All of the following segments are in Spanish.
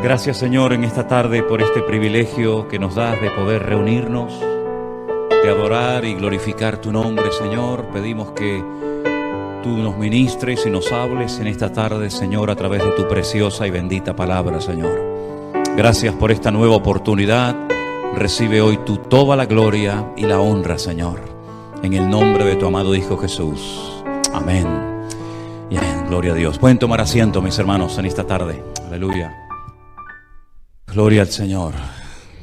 Gracias, Señor, en esta tarde por este privilegio que nos das de poder reunirnos, de adorar y glorificar tu nombre, Señor. Pedimos que tú nos ministres y nos hables en esta tarde, Señor, a través de tu preciosa y bendita palabra, Señor. Gracias por esta nueva oportunidad. Recibe hoy tú toda la gloria y la honra, Señor, en el nombre de tu amado Hijo Jesús. Amén. Y amén. Gloria a Dios. Pueden tomar asiento, mis hermanos, en esta tarde. Aleluya. Gloria al Señor.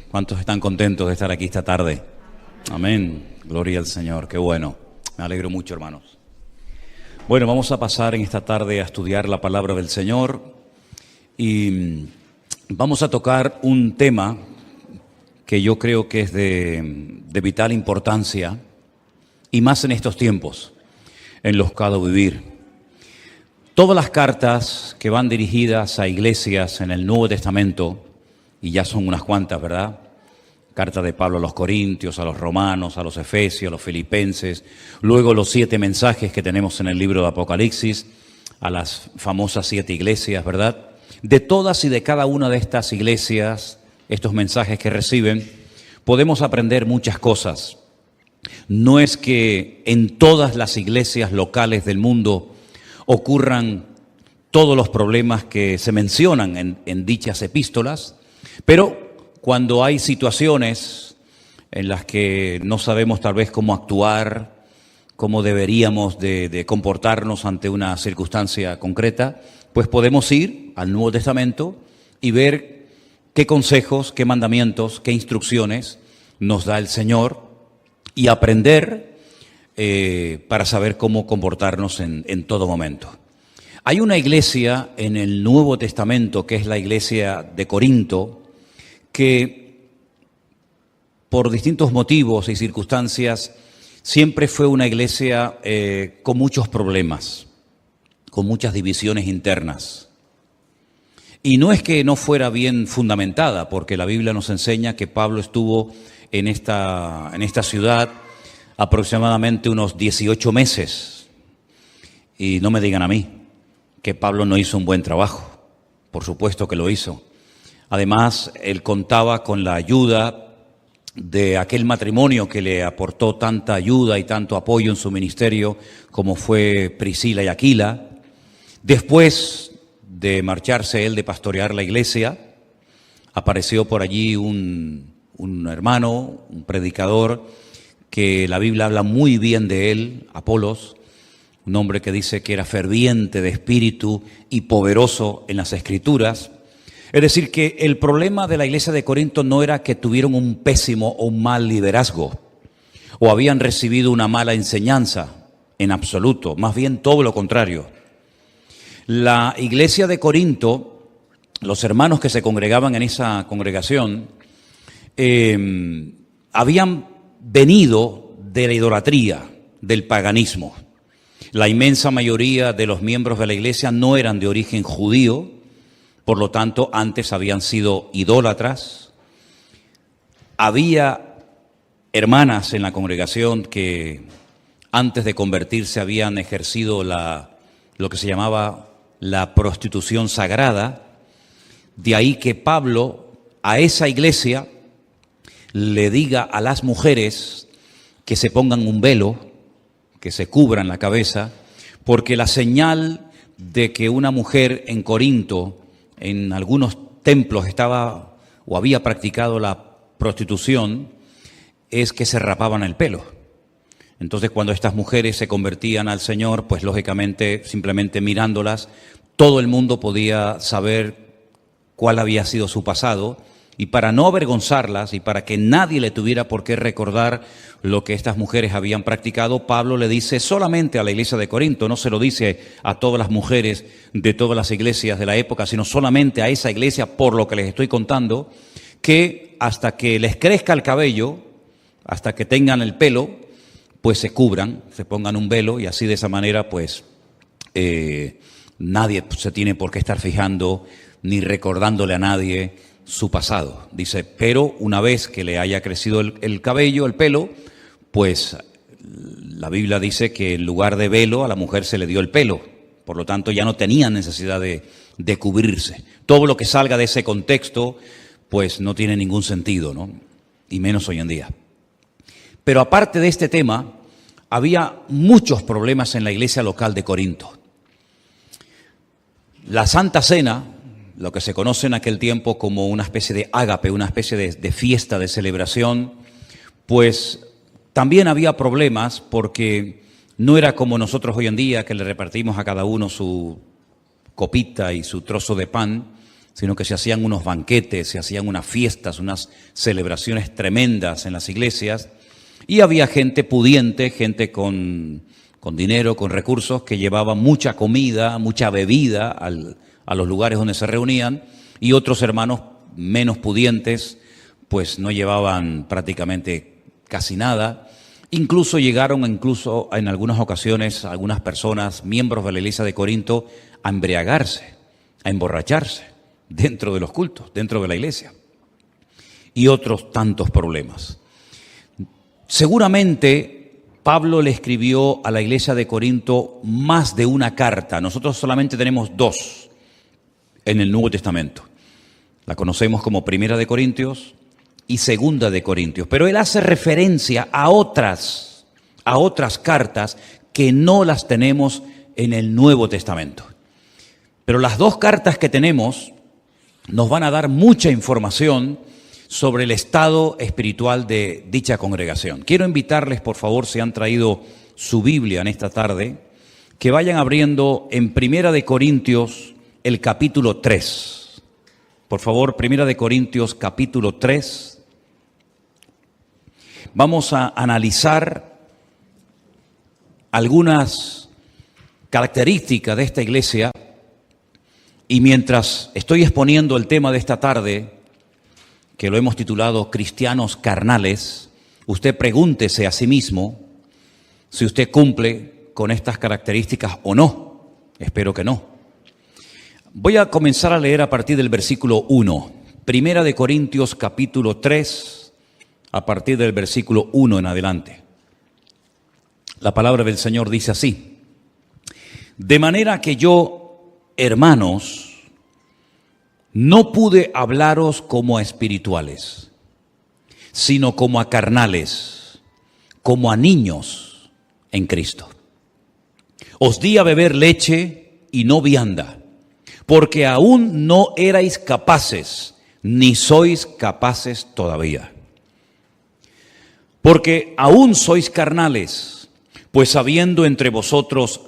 ¿Cuántos están contentos de estar aquí esta tarde? Amén. Gloria al Señor. Qué bueno. Me alegro mucho, hermanos. Bueno, vamos a pasar en esta tarde a estudiar la palabra del Señor y vamos a tocar un tema que yo creo que es de vital importancia y más en estos tiempos en los que ha de vivir. Todas las cartas que van dirigidas a iglesias en el Nuevo Testamento, y ya son unas cuantas, ¿verdad? Carta de Pablo a los Corintios, a los Romanos, a los Efesios, a los Filipenses, luego los 7 mensajes que tenemos en el libro de Apocalipsis, a las famosas 7 iglesias, ¿verdad? De todas y de cada una de estas iglesias, estos mensajes que reciben, podemos aprender muchas cosas. No es que en todas las iglesias locales del mundo ocurran todos los problemas que se mencionan en dichas epístolas, pero cuando hay situaciones en las que no sabemos tal vez cómo actuar, cómo deberíamos de comportarnos ante una circunstancia concreta, pues podemos ir al Nuevo Testamento y ver qué consejos, qué mandamientos, qué instrucciones nos da el Señor y aprender para saber cómo comportarnos en todo momento. Hay una iglesia en el Nuevo Testamento, que es la iglesia de Corinto, que por distintos motivos y circunstancias siempre fue una iglesia con muchos problemas, con muchas divisiones internas. Y no es que no fuera bien fundamentada, porque la Biblia nos enseña que Pablo estuvo en esta ciudad aproximadamente unos 18 meses. Y no me digan a mí que Pablo no hizo un buen trabajo. Por supuesto que lo hizo. Además, él contaba con la ayuda de aquel matrimonio que le aportó tanta ayuda y tanto apoyo en su ministerio, como fue Priscila y Aquila. Después de marcharse él de pastorear la iglesia, apareció por allí un hermano, un predicador, que la Biblia habla muy bien de él, Apolos, un hombre que dice que era ferviente de espíritu y poderoso en las Escrituras. Es decir, que el problema de la iglesia de Corinto no era que tuvieron un pésimo o un mal liderazgo o habían recibido una mala enseñanza, en absoluto, más bien todo lo contrario. La iglesia de Corinto, los hermanos que se congregaban en esa congregación, habían venido de la idolatría, del paganismo. La inmensa mayoría de los miembros de la iglesia no eran de origen judío, por lo tanto, antes habían sido idólatras. Había hermanas en la congregación que antes de convertirse habían ejercido lo que se llamaba la prostitución sagrada. De ahí que Pablo a esa iglesia le diga a las mujeres que se pongan un velo, que se cubran la cabeza, porque la señal de que una mujer en Corinto, en algunos templos estaba o había practicado la prostitución, es que se rapaban el pelo. Entonces, cuando estas mujeres se convertían al Señor, pues lógicamente, simplemente mirándolas, todo el mundo podía saber cuál había sido su pasado, y para no avergonzarlas y para que nadie le tuviera por qué recordar lo que estas mujeres habían practicado, Pablo le dice solamente a la iglesia de Corinto, no se lo dice a todas las mujeres de todas las iglesias de la época, sino solamente a esa iglesia, por lo que les estoy contando, que hasta que les crezca el cabello, hasta que tengan el pelo, pues se cubran, se pongan un velo, y así de esa manera pues nadie se tiene por qué estar fijando ni recordándole a nadie su pasado. Dice, pero una vez que le haya crecido el cabello, el pelo, pues la Biblia dice que en lugar de velo a la mujer se le dio el pelo, Por lo tanto, ya no tenían necesidad de cubrirse. Todo lo que salga de ese contexto, pues no tiene ningún sentido, ¿no? Y menos hoy en día. Pero aparte de este tema, había muchos problemas en la iglesia local de Corinto. La Santa Cena, lo que se conoce en aquel tiempo como una especie de ágape, una especie de fiesta, de celebración, pues también había problemas porque no era como nosotros hoy en día, que le repartimos a cada uno su copita y su trozo de pan, sino que se hacían unos banquetes, se hacían unas fiestas, unas celebraciones tremendas en las iglesias, y había gente pudiente, gente con dinero, con recursos, que llevaba mucha comida, mucha bebida a los lugares donde se reunían, y otros hermanos menos pudientes, pues no llevaban prácticamente casi nada. Incluso llegaron, en algunas ocasiones, algunas personas, miembros de la iglesia de Corinto, a embriagarse, a emborracharse dentro de los cultos, dentro de la iglesia. Y otros tantos problemas. Seguramente Pablo le escribió a la iglesia de Corinto más de una carta. Nosotros solamente tenemos 2 en el Nuevo Testamento. La conocemos como Primera de Corintios y Segunda de Corintios. Pero él hace referencia a otras cartas que no las tenemos en el Nuevo Testamento. Pero las 2 cartas que tenemos nos van a dar mucha información sobre el estado espiritual de dicha congregación. Quiero invitarles, por favor, si han traído su Biblia en esta tarde, que vayan abriendo en Primera de Corintios el capítulo 3. Por favor, Primera de Corintios capítulo 3. Vamos a analizar algunas características de esta iglesia, y mientras estoy exponiendo el tema de esta tarde, que lo hemos titulado Cristianos Carnales, usted pregúntese a sí mismo si usted cumple con estas características o no. Espero que no. Voy a comenzar a leer a partir del versículo 1. Primera de Corintios capítulo 3, a partir del versículo 1 en adelante. La palabra del Señor dice así: de manera que yo, hermanos, no pude hablaros como a espirituales, sino como a carnales, como a niños en Cristo. Os di a beber leche y no vianda, porque aún no erais capaces, ni sois capaces todavía. Porque aún sois carnales, pues habiendo entre vosotros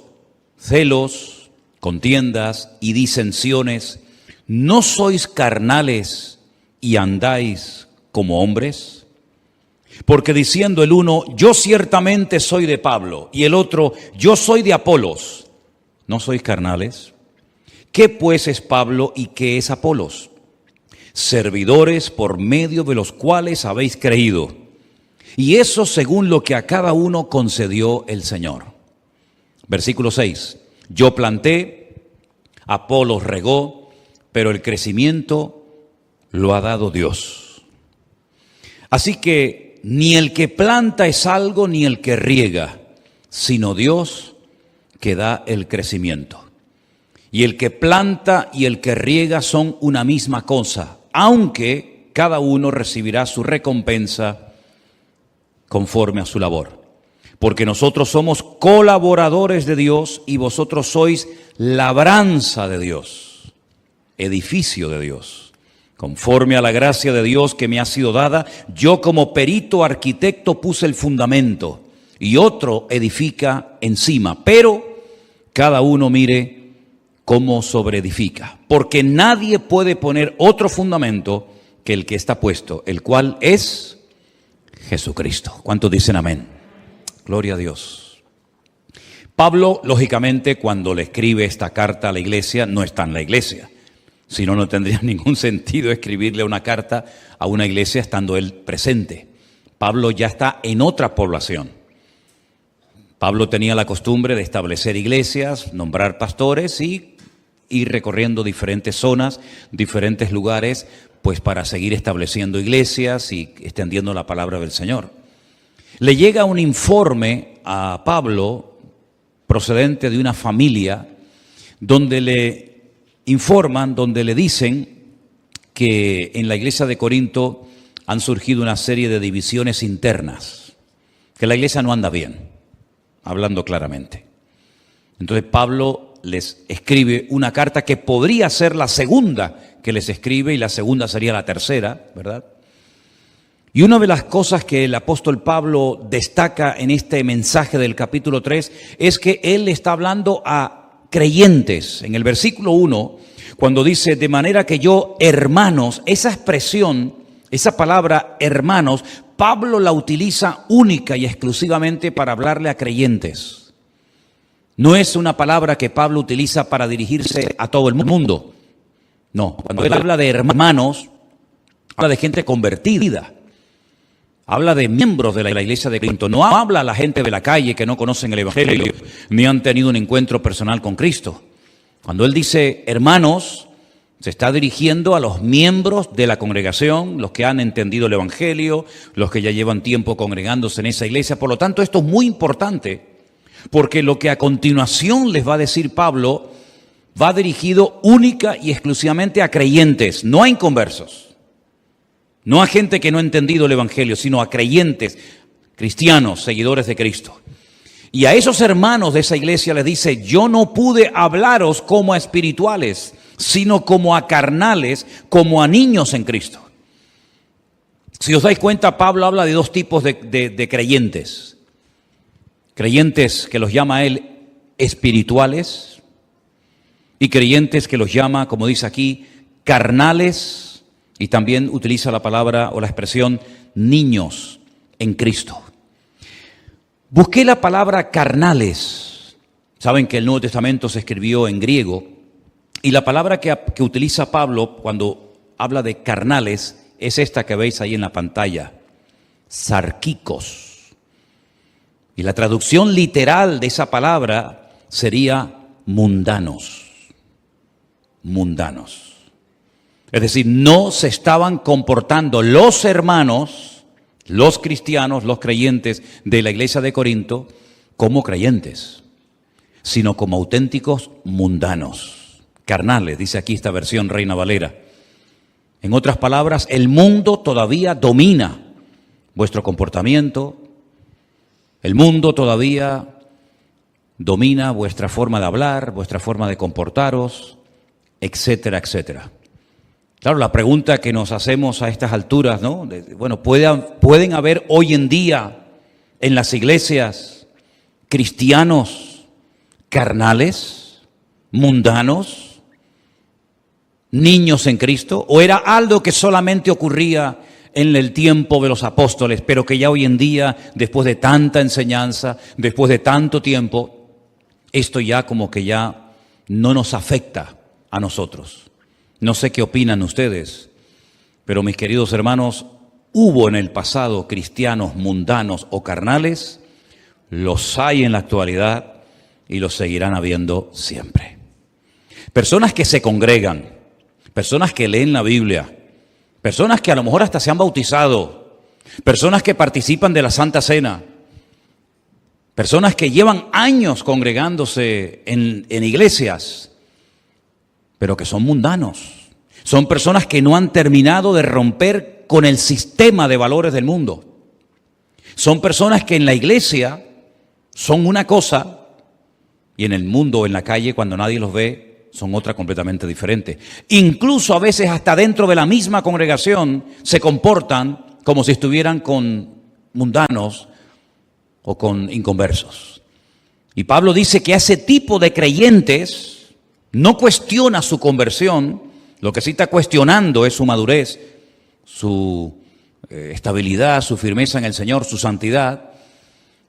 celos, contiendas y disensiones, ¿no sois carnales y andáis como hombres? Porque diciendo el uno, yo ciertamente soy de Pablo, y el otro, yo soy de Apolos, ¿no sois carnales? ¿Qué pues es Pablo y qué es Apolos? Servidores por medio de los cuales habéis creído, y eso según lo que a cada uno concedió el Señor. Versículo 6, yo planté, Apolos regó, pero el crecimiento lo ha dado Dios. Así que ni el que planta es algo, ni el que riega, sino Dios que da el crecimiento. Y el que planta y el que riega son una misma cosa, aunque cada uno recibirá su recompensa conforme a su labor. Porque nosotros somos colaboradores de Dios y vosotros sois labranza de Dios, edificio de Dios. Conforme a la gracia de Dios que me ha sido dada, yo como perito arquitecto puse el fundamento y otro edifica encima, pero cada uno mire cómo sobreedifica. Porque nadie puede poner otro fundamento que el que está puesto, el cual es Jesucristo. ¿Cuántos dicen amén? Gloria a Dios. Pablo, lógicamente, cuando le escribe esta carta a la iglesia, no está en la iglesia. Si no, no tendría ningún sentido escribirle una carta a una iglesia estando él presente. Pablo ya está en otra población. Pablo tenía la costumbre de establecer iglesias, nombrar pastores y ir recorriendo diferentes zonas, diferentes lugares, pues para seguir estableciendo iglesias y extendiendo la palabra del Señor. Le llega un informe a Pablo procedente de una familia donde le informan, donde le dicen que en la iglesia de Corinto han surgido una serie de divisiones internas, que la iglesia no anda bien, hablando claramente. Entonces Pablo les escribe una carta que podría ser la segunda que les escribe, y la segunda sería la tercera, ¿verdad? Y una de las cosas que el apóstol Pablo destaca en este mensaje del capítulo 3 es que él está hablando a creyentes. En el versículo 1, cuando dice, de manera que yo, hermanos, esa expresión, esa palabra hermanos, Pablo la utiliza única y exclusivamente para hablarle a creyentes. No es una palabra que Pablo utiliza para dirigirse a todo el mundo. No, cuando él habla de hermanos, habla de gente convertida. Habla de miembros de la iglesia de Corinto. No habla a la gente de la calle que no conocen el evangelio ni han tenido un encuentro personal con Cristo. Cuando él dice hermanos, se está dirigiendo a los miembros de la congregación, los que han entendido el evangelio, los que ya llevan tiempo congregándose en esa iglesia. Por lo tanto, esto es muy importante, porque lo que a continuación les va a decir Pablo va dirigido única y exclusivamente a creyentes, no a inconversos. No a gente que no ha entendido el evangelio, sino a creyentes, cristianos, seguidores de Cristo. Y a esos hermanos de esa iglesia les dice, yo no pude hablaros como a espirituales, sino como a carnales, como a niños en Cristo. Si os dais cuenta, Pablo habla de dos tipos de creyentes. Creyentes que los llama él espirituales y creyentes que los llama, como dice aquí, carnales. Y también utiliza la palabra o la expresión niños en Cristo. Busqué la palabra carnales. Saben que el Nuevo Testamento se escribió en griego. Y la palabra que utiliza Pablo cuando habla de carnales es esta que veis ahí en la pantalla. Sarquicos. Y la traducción literal de esa palabra sería mundanos. Mundanos. Es decir, no se estaban comportando los hermanos, los cristianos, los creyentes de la iglesia de Corinto como creyentes, sino como auténticos mundanos, carnales, dice aquí esta versión Reina Valera. En otras palabras, el mundo todavía domina vuestro comportamiento, el mundo todavía domina vuestra forma de hablar, vuestra forma de comportaros, etcétera, etcétera. Claro, la pregunta que nos hacemos a estas alturas, ¿no? Bueno, ¿pueden haber hoy en día en las iglesias cristianos carnales, mundanos, niños en Cristo? ¿O era algo que solamente ocurría en el tiempo de los apóstoles, pero que ya hoy en día, después de tanta enseñanza, después de tanto tiempo, esto ya como que ya no nos afecta a nosotros? No sé qué opinan ustedes, pero mis queridos hermanos, hubo en el pasado cristianos mundanos o carnales, los hay en la actualidad y los seguirán habiendo siempre. Personas que se congregan, personas que leen la Biblia, personas que a lo mejor hasta se han bautizado, personas que participan de la Santa Cena, personas que llevan años congregándose en iglesias, pero que son mundanos. Son personas que no han terminado de romper con el sistema de valores del mundo. Son personas que en la iglesia son una cosa y en el mundo o en la calle, cuando nadie los ve, son otra completamente diferente. Incluso a veces hasta dentro de la misma congregación se comportan como si estuvieran con mundanos o con inconversos. Y Pablo dice que a ese tipo de creyentes no cuestiona su conversión, lo que sí está cuestionando es su madurez, su estabilidad, su firmeza en el Señor, su santidad.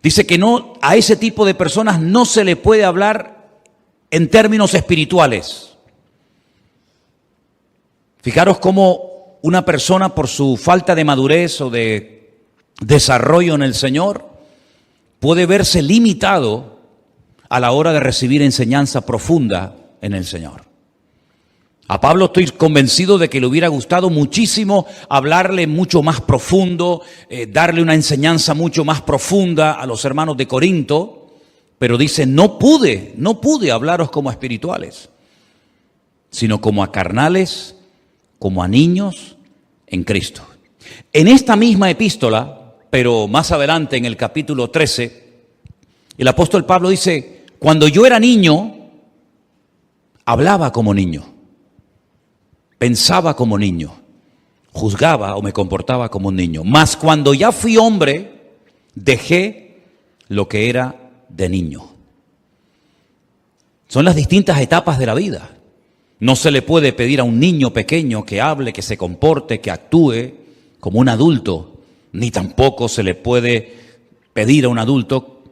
Dice que no, a ese tipo de personas no se le puede hablar en términos espirituales. Fijaros cómo una persona por su falta de madurez o de desarrollo en el Señor puede verse limitado a la hora de recibir enseñanza profunda en el Señor. A Pablo estoy convencido de que le hubiera gustado muchísimo hablarle mucho más profundo, darle una enseñanza mucho más profunda a los hermanos de Corinto, Pero dice, no pude hablaros como a espirituales, sino como a carnales, como a niños en Cristo. En esta misma epístola, pero más adelante en el capítulo 13, el apóstol Pablo dice, cuando yo era niño, hablaba como niño, pensaba como niño, juzgaba o me comportaba como un niño. Mas cuando ya fui hombre, dejé lo que era de niño. Son las distintas etapas de la vida. No se le puede pedir a un niño pequeño que hable, que se comporte, que actúe como un adulto, ni tampoco se le puede pedir a un adulto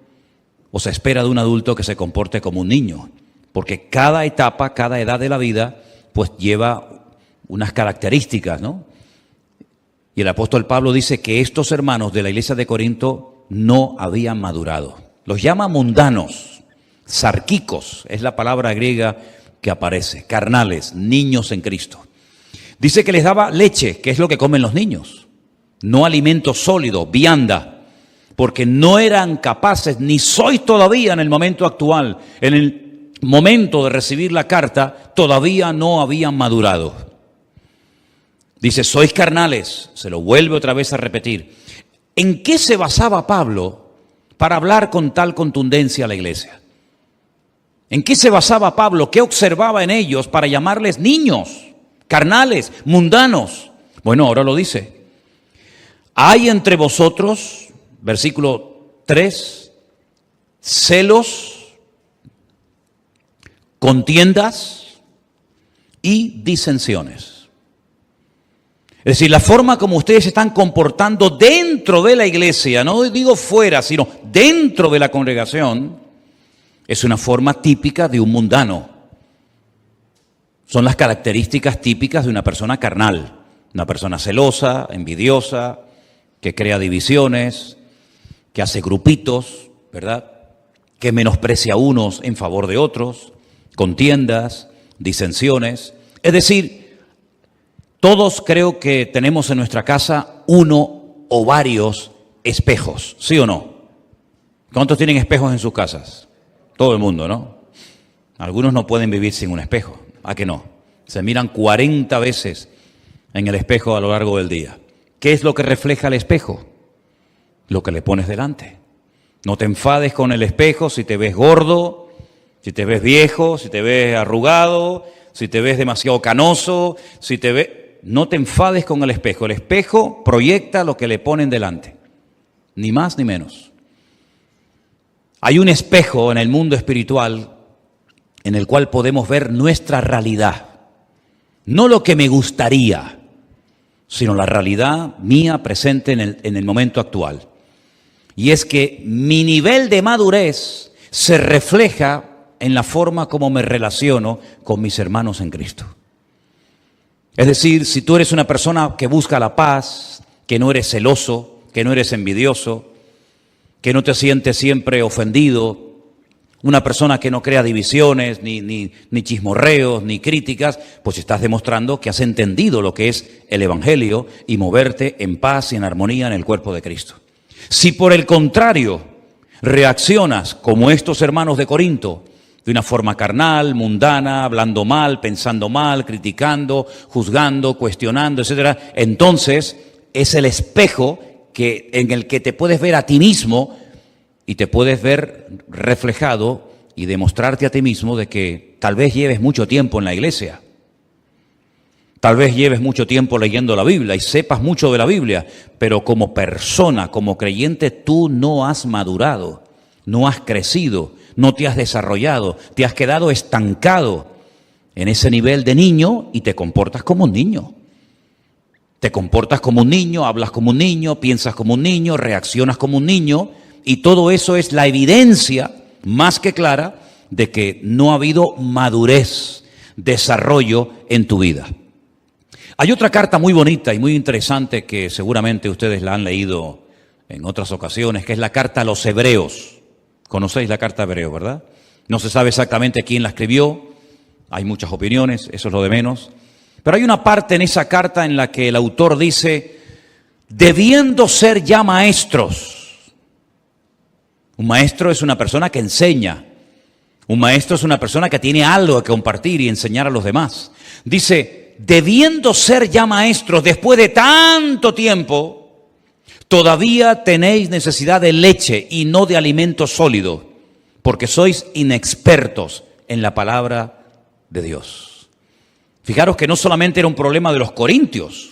o se espera de un adulto que se comporte como un niño, porque cada etapa, cada edad de la vida, pues lleva unas características, ¿no? Y el apóstol Pablo dice que estos hermanos de la iglesia de Corinto no habían madurado. Los llama mundanos, sarquicos, es la palabra griega que aparece, carnales, niños en Cristo. Dice que les daba leche, que es lo que comen los niños, no alimento sólido, vianda, porque no eran capaces, ni sois todavía en el momento actual, en el momento de recibir la carta, todavía no habían madurado. Dice, sois carnales, se lo vuelve otra vez a repetir. ¿En qué se basaba Pablo para hablar con tal contundencia a la iglesia? ¿En qué se basaba Pablo? ¿Qué observaba en ellos para llamarles niños, carnales, mundanos? Bueno, ahora lo dice. Hay entre vosotros, versículo 3, celos, contiendas y disensiones. Es decir, la forma como ustedes se están comportando dentro de la iglesia, no digo fuera, sino dentro de la congregación, es una forma típica de un mundano. Son las características típicas de una persona carnal, una persona celosa, envidiosa, que crea divisiones, que hace grupitos, ¿verdad? Que menosprecia a unos en favor de otros, contiendas, disensiones. Es decir, todos creo que tenemos en nuestra casa uno o varios espejos, ¿sí o no? ¿Cuántos tienen espejos en sus casas? Todo el mundo, ¿no? Algunos no pueden vivir sin un espejo, ¿a qué no? Se miran 40 veces en el espejo a lo largo del día. ¿Qué es lo que refleja el espejo? Lo que le pones delante. No te enfades con el espejo si te ves gordo, si te ves viejo, si te ves arrugado, si te ves demasiado canoso, si te ves... No te enfades con el espejo. El espejo proyecta lo que le ponen delante, ni más ni menos. Hay un espejo en el mundo espiritual en el cual podemos ver nuestra realidad. No lo que me gustaría, sino la realidad mía presente en el momento actual. Y es que mi nivel de madurez se refleja en la forma como me relaciono con mis hermanos en Cristo. Es decir, si tú eres una persona que busca la paz, que no eres celoso, que no eres envidioso, que no te sientes siempre ofendido, una persona que no crea divisiones, ni chismorreos, ni críticas, pues estás demostrando que has entendido lo que es el Evangelio y moverte en paz y en armonía en el cuerpo de Cristo. Si por el contrario reaccionas como estos hermanos de Corinto, de una forma carnal, mundana, hablando mal, pensando mal, criticando, juzgando, cuestionando, etcétera, entonces es el espejo en el que te puedes ver a ti mismo y te puedes ver reflejado y demostrarte a ti mismo de que tal vez lleves mucho tiempo en la iglesia, tal vez lleves mucho tiempo leyendo la Biblia y sepas mucho de la Biblia, pero como persona, como creyente, tú no has madurado, no has crecido, no te has desarrollado, te has quedado estancado en ese nivel de niño y te comportas como un niño. Te comportas como un niño, hablas como un niño, piensas como un niño, reaccionas como un niño, y todo eso es la evidencia más que clara de que no ha habido madurez, desarrollo en tu vida. Hay otra carta muy bonita y muy interesante que seguramente ustedes la han leído en otras ocasiones, que es la carta a los Hebreos. Conocéis la carta a Hebreos, ¿verdad? No se sabe exactamente quién la escribió, hay muchas opiniones, eso es lo de menos. Pero hay una parte en esa carta en la que el autor dice, debiendo ser ya maestros, Un maestro es una persona que enseña. Un maestro es una persona que tiene algo que compartir y enseñar a los demás. Dice, debiendo ser ya maestros después de tanto tiempo, todavía tenéis necesidad de leche y no de alimento sólido, porque sois inexpertos en la palabra de Dios. Fijaros que no solamente era un problema de los corintios,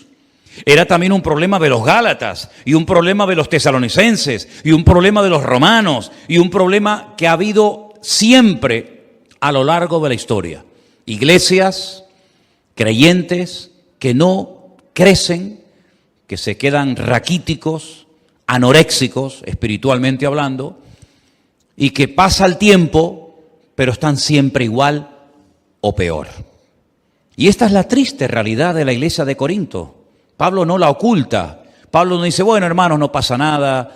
era también un problema de los gálatas, y un problema de los tesalonicenses, y un problema de los romanos, y un problema que ha habido siempre a lo largo de la historia. Iglesias, creyentes que no crecen, que se quedan raquíticos, anoréxicos, espiritualmente hablando, y que pasa el tiempo, pero están siempre igual o peor. Y esta es la triste realidad de la iglesia de Corinto. Pablo no la oculta. Pablo no dice, bueno, hermanos, no pasa nada.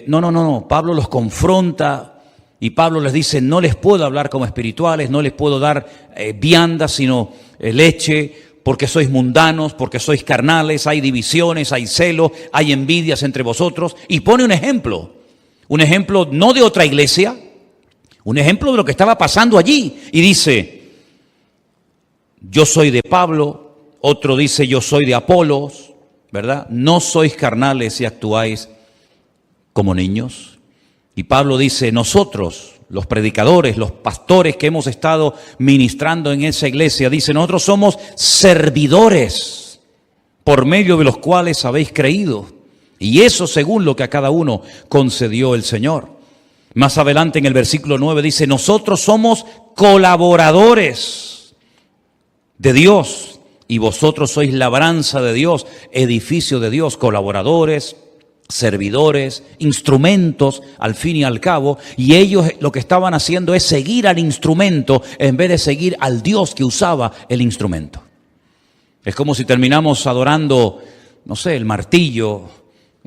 No. Pablo los confronta y Pablo les dice, no les puedo hablar como espirituales, no les puedo dar vianda, sino leche, porque sois mundanos, porque sois carnales, hay divisiones, hay celos, hay envidias entre vosotros. Y pone un ejemplo no de otra iglesia, un ejemplo de lo que estaba pasando allí. Y dice, yo soy de Pablo, otro dice yo soy de Apolos, ¿verdad? No sois carnales y actuáis como niños. Y Pablo dice, nosotros, los predicadores, los pastores que hemos estado ministrando en esa iglesia, dice, nosotros somos servidores por medio de los cuales habéis creído. Y eso según lo que a cada uno concedió el Señor. Más adelante en el versículo 9 dice, nosotros somos colaboradores de Dios y vosotros sois labranza de Dios, edificio de Dios, colaboradores, servidores, instrumentos al fin y al cabo, y ellos lo que estaban haciendo es seguir al instrumento en vez de seguir al Dios que usaba el instrumento. Es como si terminamos adorando, no sé, el martillo,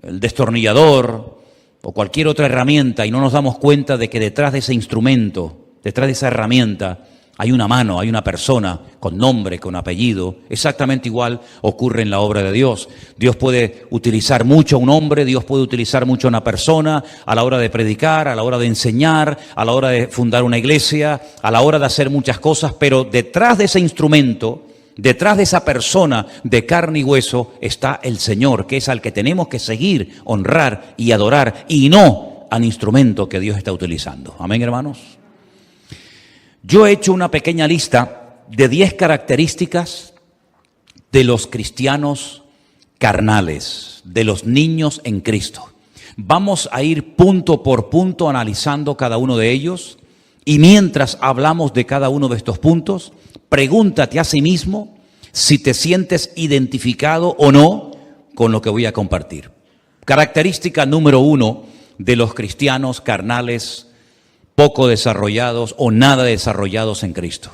el destornillador o cualquier otra herramienta y no nos damos cuenta de que detrás de ese instrumento, detrás de esa herramienta, hay una mano, hay una persona con nombre, con apellido. Exactamente igual ocurre en la obra de Dios. Dios puede utilizar mucho a un hombre, Dios puede utilizar mucho a una persona a la hora de predicar, a la hora de enseñar, a la hora de fundar una iglesia, a la hora de hacer muchas cosas, pero detrás de ese instrumento, detrás de esa persona de carne y hueso está el Señor, que es al que tenemos que seguir, honrar y adorar, y no al instrumento que Dios está utilizando. Amén, hermanos. Yo he hecho una pequeña lista de 10 características de los cristianos carnales, de los niños en Cristo. Vamos a ir punto por punto analizando cada uno de ellos, y mientras hablamos de cada uno de estos puntos, pregúntate a sí mismo si te sientes identificado o no con lo que voy a compartir. Característica número 1 de los cristianos carnales poco desarrollados o nada desarrollados en Cristo.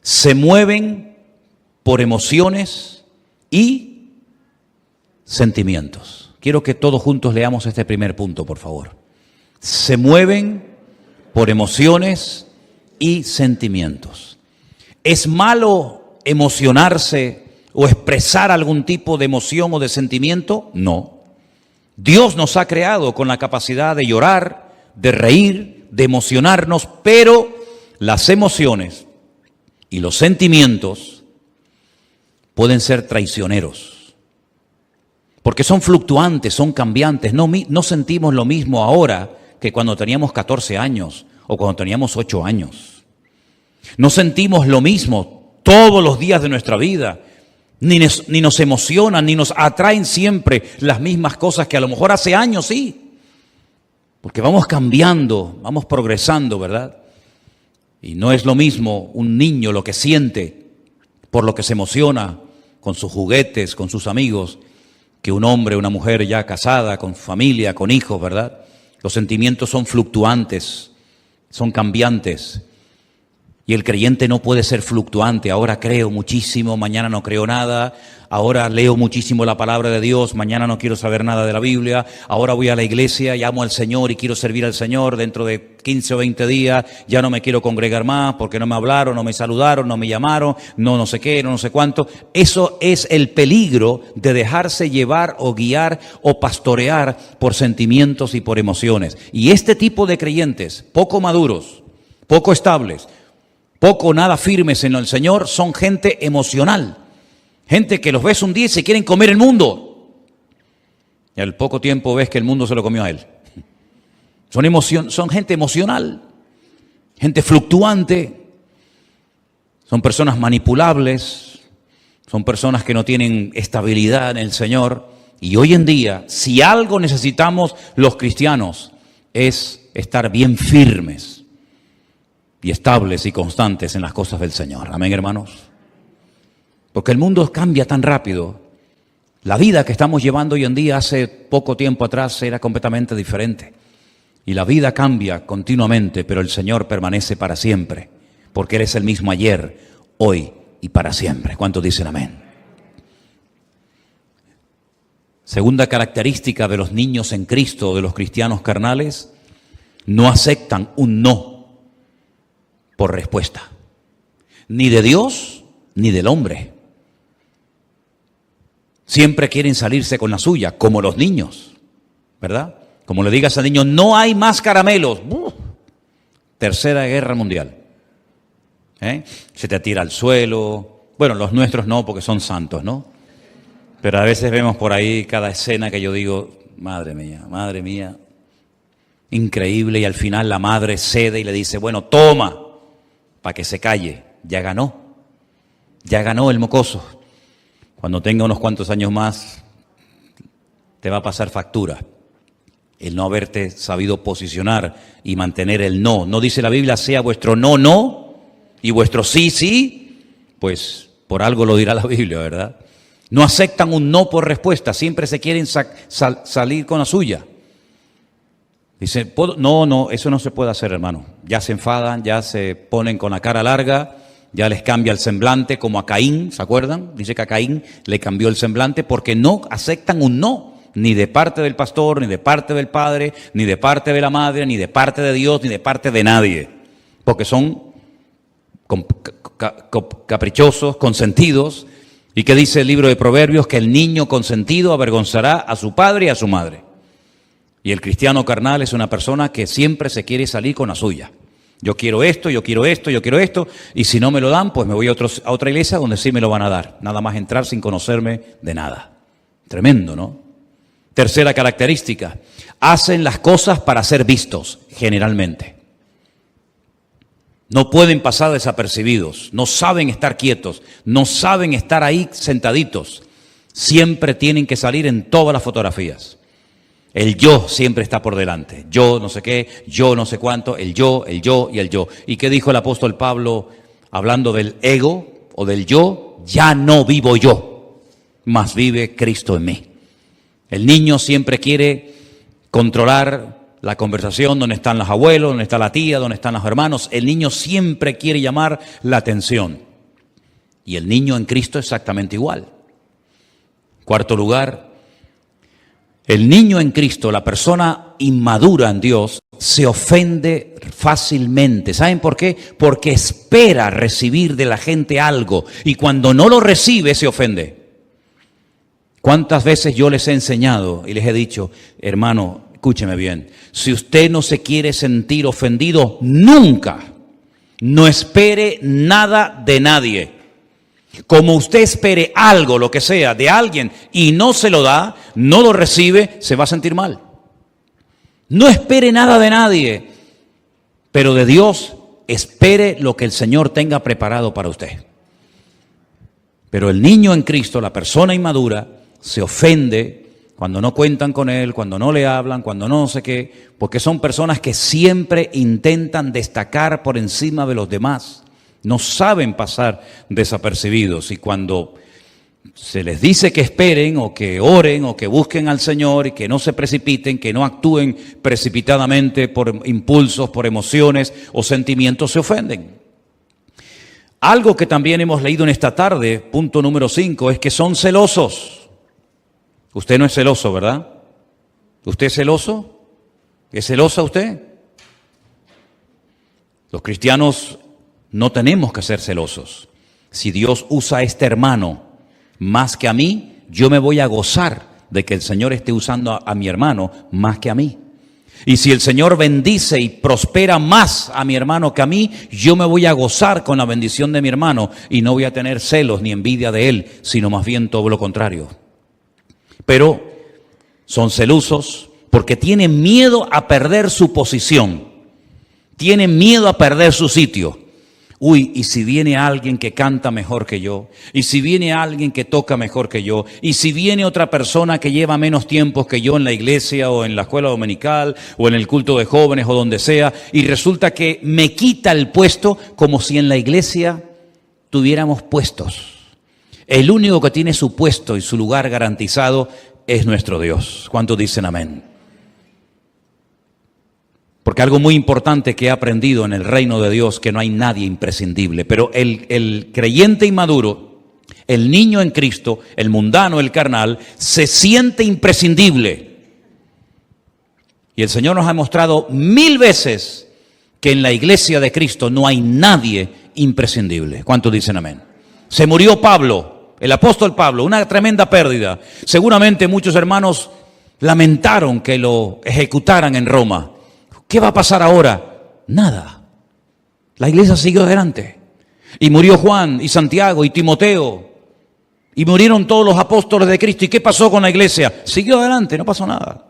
Se mueven por emociones y sentimientos. Quiero que todos juntos leamos este primer punto, por favor. Se mueven por emociones y sentimientos. ¿Es malo emocionarse o expresar algún tipo de emoción o de sentimiento? No. Dios nos ha creado con la capacidad de llorar, de reír, de emocionarnos, pero las emociones y los sentimientos pueden ser traicioneros, porque son fluctuantes, son cambiantes. No sentimos lo mismo ahora que cuando teníamos 14 años o cuando teníamos 8 años. No sentimos lo mismo todos los días de nuestra vida, ni nos emocionan, ni nos atraen siempre las mismas cosas que a lo mejor hace años sí. Porque vamos cambiando, vamos progresando, ¿verdad? Y no es lo mismo un niño lo que siente, por lo que se emociona con sus juguetes, con sus amigos, que un hombre, una mujer ya casada, con familia, con hijos, ¿verdad? Los sentimientos son fluctuantes, son cambiantes. Y el creyente no puede ser fluctuante. Ahora creo muchísimo, mañana no creo nada. Ahora leo muchísimo la palabra de Dios, mañana no quiero saber nada de la Biblia. Ahora voy a la iglesia y amo al Señor y quiero servir al Señor. Dentro de 15 o 20 días ya no me quiero congregar más porque no me hablaron, no me saludaron, no me llamaron, no sé qué, no sé cuánto. Eso es el peligro de dejarse llevar o guiar o pastorear por sentimientos y por emociones. Y este tipo de creyentes, poco maduros, poco estables, poco o nada firmes en el Señor, son gente emocional. Gente que los ves un día y se quieren comer el mundo. Y al poco tiempo ves que el mundo se lo comió a él. Son gente emocional, gente fluctuante, son personas manipulables, son personas que no tienen estabilidad en el Señor. Y hoy en día, si algo necesitamos los cristianos, es estar bien firmes y estables y constantes en las cosas del Señor. Amén, hermanos. Porque el mundo cambia tan rápido. La vida que estamos llevando hoy en día hace poco tiempo atrás era completamente diferente. Y la vida cambia continuamente, pero el Señor permanece para siempre. Porque Él es el mismo ayer, hoy y para siempre. ¿Cuántos dicen amén? Segunda característica de los niños en Cristo, de los cristianos carnales, no aceptan un no por respuesta. Ni de Dios, ni del hombre. Siempre quieren salirse con la suya, como los niños, ¿verdad? Como le digas al niño, no hay más caramelos. Tercera Guerra Mundial. Se te tira al suelo. Bueno, los nuestros no, porque son santos, ¿no? Pero a veces vemos por ahí cada escena que yo digo, madre mía, increíble. Y al final la madre cede y le dice, bueno, toma, para que se calle. Ya ganó el mocoso. Cuando tenga unos cuantos años más, te va a pasar factura. El no haberte sabido posicionar y mantener el no. No dice la Biblia, sea vuestro no, no, y vuestro sí, sí. Pues por algo lo dirá la Biblia, ¿verdad? No aceptan un no por respuesta, siempre se quieren salir con la suya. Dicen, no, eso no se puede hacer, hermano. Ya se enfadan, ya se ponen con la cara larga. Ya les cambia el semblante, como a Caín, ¿se acuerdan? Dice que a Caín le cambió el semblante porque no aceptan un no, ni de parte del pastor, ni de parte del padre, ni de parte de la madre, ni de parte de Dios, ni de parte de nadie. Porque son caprichosos, consentidos. ¿Y qué dice el libro de Proverbios? Que el niño consentido avergonzará a su padre y a su madre. Y el cristiano carnal es una persona que siempre se quiere salir con la suya. Yo quiero esto, y si no me lo dan, pues me voy a otra iglesia donde sí me lo van a dar. Nada más entrar sin conocerme de nada. Tremendo, ¿no? Tercera característica, hacen las cosas para ser vistos, generalmente. No pueden pasar desapercibidos, no saben estar quietos, no saben estar ahí sentaditos. Siempre tienen que salir en todas las fotografías. El yo siempre está por delante. Yo no sé qué, yo no sé cuánto, el yo y el yo. ¿Y qué dijo el apóstol Pablo hablando del ego o del yo? Ya no vivo yo, mas vive Cristo en mí. El niño siempre quiere controlar la conversación, donde están los abuelos, donde está la tía, donde están los hermanos. El niño siempre quiere llamar la atención. Y el niño en Cristo exactamente igual. Cuarto lugar, el niño en Cristo, la persona inmadura en Dios, se ofende fácilmente. ¿Saben por qué? Porque espera recibir de la gente algo y cuando no lo recibe se ofende. ¿Cuántas veces yo les he enseñado y les he dicho, hermano, escúcheme bien, si usted no se quiere sentir ofendido, nunca, no espere nada de nadie. Como usted espere algo, lo que sea, de alguien y no se lo da, no lo recibe, se va a sentir mal. No espere nada de nadie, pero de Dios espere lo que el Señor tenga preparado para usted. Pero el niño en Cristo, la persona inmadura, se ofende cuando no cuentan con él, cuando no le hablan, cuando no sé qué, porque son personas que siempre intentan destacar por encima de los demás. No saben pasar desapercibidos y cuando se les dice que esperen o que oren o que busquen al Señor y que no se precipiten, que no actúen precipitadamente por impulsos, por emociones o sentimientos, se ofenden. Algo que también hemos leído en esta tarde, punto número 5, es que son celosos. Usted no es celoso, ¿verdad? ¿Usted es celoso? ¿Es celosa usted? Los cristianos no tenemos que ser celosos. Si Dios usa a este hermano más que a mí, yo me voy a gozar de que el Señor esté usando a mi hermano más que a mí. Y si el Señor bendice y prospera más a mi hermano que a mí, yo me voy a gozar con la bendición de mi hermano y no voy a tener celos ni envidia de él, sino más bien todo lo contrario. Pero son celosos porque tienen miedo a perder su posición, tienen miedo a perder su sitio. Uy, y si viene alguien que canta mejor que yo, y si viene alguien que toca mejor que yo, y si viene otra persona que lleva menos tiempo que yo en la iglesia o en la escuela dominical o en el culto de jóvenes o donde sea, y resulta que me quita el puesto, como si en la iglesia tuviéramos puestos. El único que tiene su puesto y su lugar garantizado es nuestro Dios. ¿Cuántos dicen amén? Porque algo muy importante que he aprendido en el reino de Dios, que no hay nadie imprescindible, pero el creyente inmaduro, el niño en Cristo, el mundano, el carnal, se siente imprescindible. Y el Señor nos ha mostrado 1000 veces que en la iglesia de Cristo no hay nadie imprescindible. ¿Cuántos dicen amén? Se murió Pablo, el apóstol Pablo, una tremenda pérdida. Seguramente muchos hermanos lamentaron que lo ejecutaran en Roma. ¿Qué va a pasar ahora? Nada. La iglesia siguió adelante. Y murió Juan y Santiago y Timoteo. Y murieron todos los apóstoles de Cristo. ¿Y qué pasó con la iglesia? Siguió adelante, no pasó nada.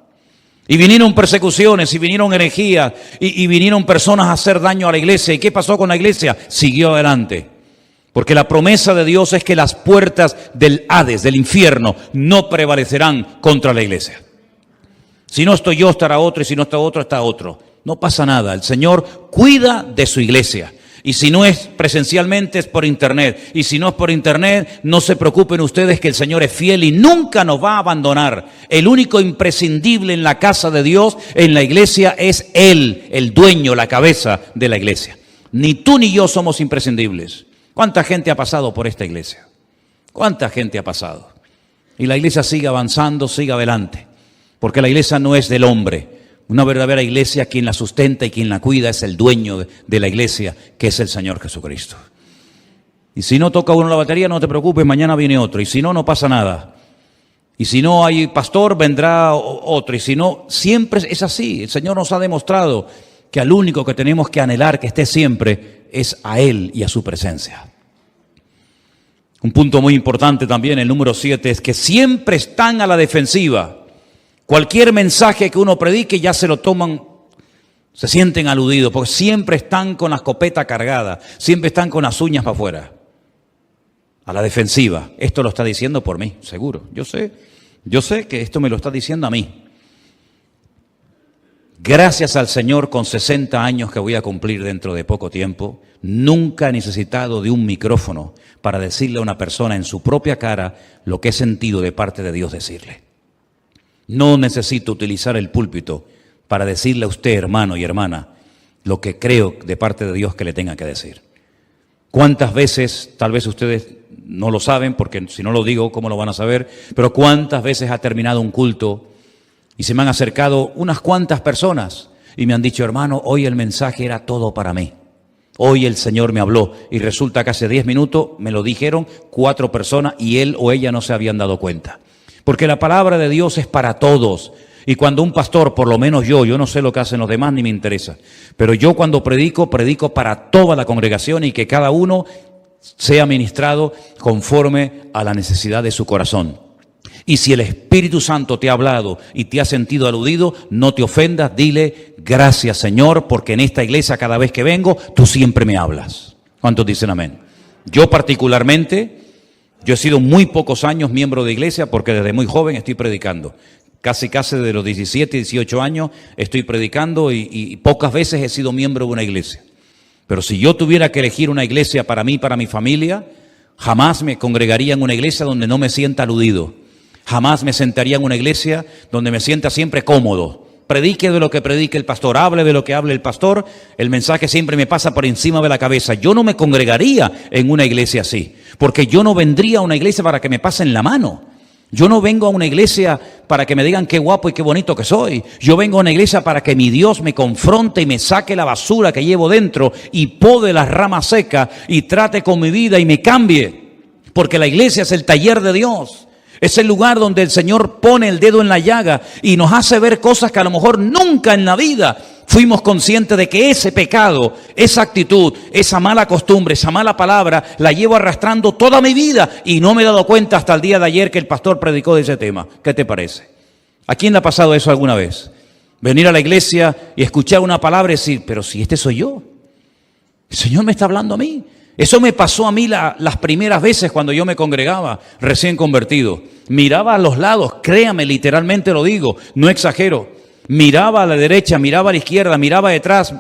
Y vinieron persecuciones, y vinieron herejías, y vinieron personas a hacer daño a la iglesia. ¿Y qué pasó con la iglesia? Siguió adelante. Porque la promesa de Dios es que las puertas del Hades, del infierno, no prevalecerán contra la iglesia. Si no estoy yo, estará otro, y si no está otro, está otro. No pasa nada, el Señor cuida de su iglesia. Y si no es presencialmente, es por internet. Y si no es por internet, no se preocupen ustedes que el Señor es fiel y nunca nos va a abandonar. El único imprescindible en la casa de Dios, en la iglesia, es Él, el dueño, la cabeza de la iglesia. Ni tú ni yo somos imprescindibles. ¿Cuánta gente ha pasado por esta iglesia? ¿Cuánta gente ha pasado? Y la iglesia sigue avanzando, sigue adelante. Porque la iglesia no es del hombre. Una verdadera iglesia, quien la sustenta y quien la cuida es el dueño de la iglesia, que es el Señor Jesucristo. Y si no toca uno la batería, no te preocupes, mañana viene otro. Y si no, no pasa nada. Y si no hay pastor, vendrá otro. Y si no, siempre es así. El Señor nos ha demostrado que al único que tenemos que anhelar que esté siempre es a Él y a su presencia. Un punto muy importante también, el número 7, es que siempre están a la defensiva. Cualquier mensaje que uno predique ya se lo toman, se sienten aludidos, porque siempre están con la escopeta cargada, siempre están con las uñas para afuera, a la defensiva. Esto lo está diciendo por mí, seguro. Yo sé que esto me lo está diciendo a mí. Gracias al Señor, con 60 años que voy a cumplir dentro de poco tiempo, nunca he necesitado de un micrófono para decirle a una persona en su propia cara lo que he sentido de parte de Dios decirle. No necesito utilizar el púlpito para decirle a usted, hermano y hermana, lo que creo de parte de Dios que le tenga que decir. ¿Cuántas veces, tal vez ustedes no lo saben, porque si no lo digo, ¿cómo lo van a saber? Pero ¿cuántas veces ha terminado un culto y se me han acercado unas cuantas personas y me han dicho, hermano, hoy el mensaje era todo para mí? Hoy el Señor me habló y resulta que hace 10 minutos me lo dijeron 4 personas y él o ella no se habían dado cuenta. Porque la palabra de Dios es para todos. Y cuando un pastor, por lo menos yo no sé lo que hacen los demás ni me interesa, pero yo cuando predico para toda la congregación y que cada uno sea ministrado conforme a la necesidad de su corazón. Y si el Espíritu Santo te ha hablado y te ha sentido aludido, no te ofendas, dile gracias Señor, porque en esta iglesia cada vez que vengo, tú siempre me hablas. ¿Cuántos dicen amén? Yo particularmente, yo he sido muy pocos años miembro de iglesia porque desde muy joven estoy predicando. Casi de los 17, 18 años estoy predicando y pocas veces he sido miembro de una iglesia. Pero si yo tuviera que elegir una iglesia para mí, para mi familia, jamás me congregaría en una iglesia donde no me sienta aludido. Jamás me sentaría en una iglesia donde me sienta siempre cómodo predique de lo que predique el pastor, hable de lo que hable el pastor, el mensaje siempre me pasa por encima de la cabeza. Yo no me congregaría en una iglesia así, porque yo no vendría a una iglesia para que me pasen la mano. Yo no vengo a una iglesia para que me digan qué guapo y qué bonito que soy. Yo vengo a una iglesia para que mi Dios me confronte y me saque la basura que llevo dentro y pode las ramas secas y trate con mi vida y me cambie. Porque la iglesia es el taller de Dios. Es el lugar donde el Señor pone el dedo en la llaga y nos hace ver cosas que a lo mejor nunca en la vida fuimos conscientes de que ese pecado, esa actitud, esa mala costumbre, esa mala palabra, la llevo arrastrando toda mi vida y no me he dado cuenta hasta el día de ayer que el pastor predicó de ese tema. ¿Qué te parece? ¿A quién le ha pasado eso alguna vez? Venir a la iglesia y escuchar una palabra y decir, pero si este soy yo, el Señor me está hablando a mí. Eso me pasó a mí las primeras veces cuando yo me congregaba, recién convertido. Miraba a los lados, créame, literalmente lo digo, no exagero. Miraba a la derecha, miraba a la izquierda, miraba detrás.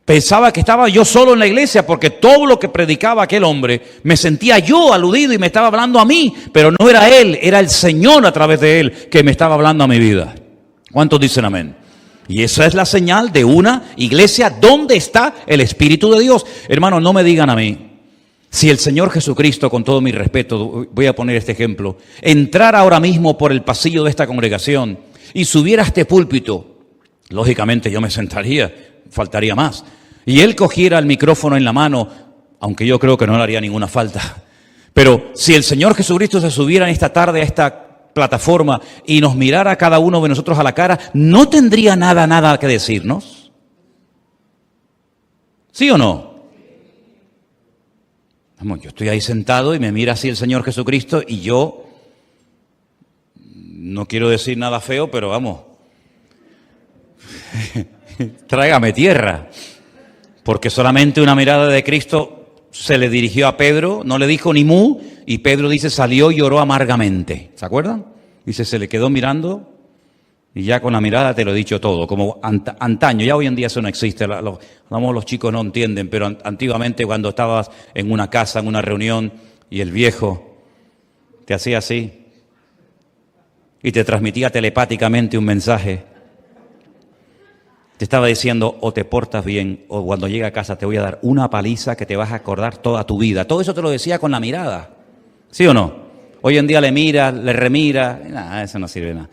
Pensaba que estaba yo solo en la iglesia porque todo lo que predicaba aquel hombre me sentía yo aludido y me estaba hablando a mí. Pero no era él, era el Señor a través de él que me estaba hablando a mi vida. ¿Cuántos dicen amén? Y esa es la señal de una iglesia donde está el Espíritu de Dios. Hermanos, no me digan a mí, si el Señor Jesucristo, con todo mi respeto, voy a poner este ejemplo, entrara ahora mismo por el pasillo de esta congregación y subiera a este púlpito, lógicamente yo me sentaría, faltaría más. Y Él cogiera el micrófono en la mano, aunque yo creo que no le haría ninguna falta. Pero si el Señor Jesucristo se subiera en esta tarde a esta plataforma y nos mirara a cada uno de nosotros a la cara, ¿no tendría nada que decirnos? ¿Sí o no? Vamos, yo estoy ahí sentado y me mira así el Señor Jesucristo y yo, no quiero decir nada feo, pero vamos, tráigame tierra, porque solamente una mirada de Cristo se le dirigió a Pedro, no le dijo ni mu, y Pedro dice salió y lloró amargamente. ¿Se acuerdan? Dice, se le quedó mirando y ya con la mirada te lo he dicho todo, como antaño, ya hoy en día eso no existe, los chicos no entienden, pero antiguamente cuando estabas en una casa, en una reunión, y el viejo te hacía así y te transmitía telepáticamente un mensaje, te estaba diciendo, o te portas bien, o cuando llegue a casa te voy a dar una paliza que te vas a acordar toda tu vida. Todo eso te lo decía con la mirada. ¿Sí o no? Hoy en día le mira, le remira, nada, eso no sirve de nada.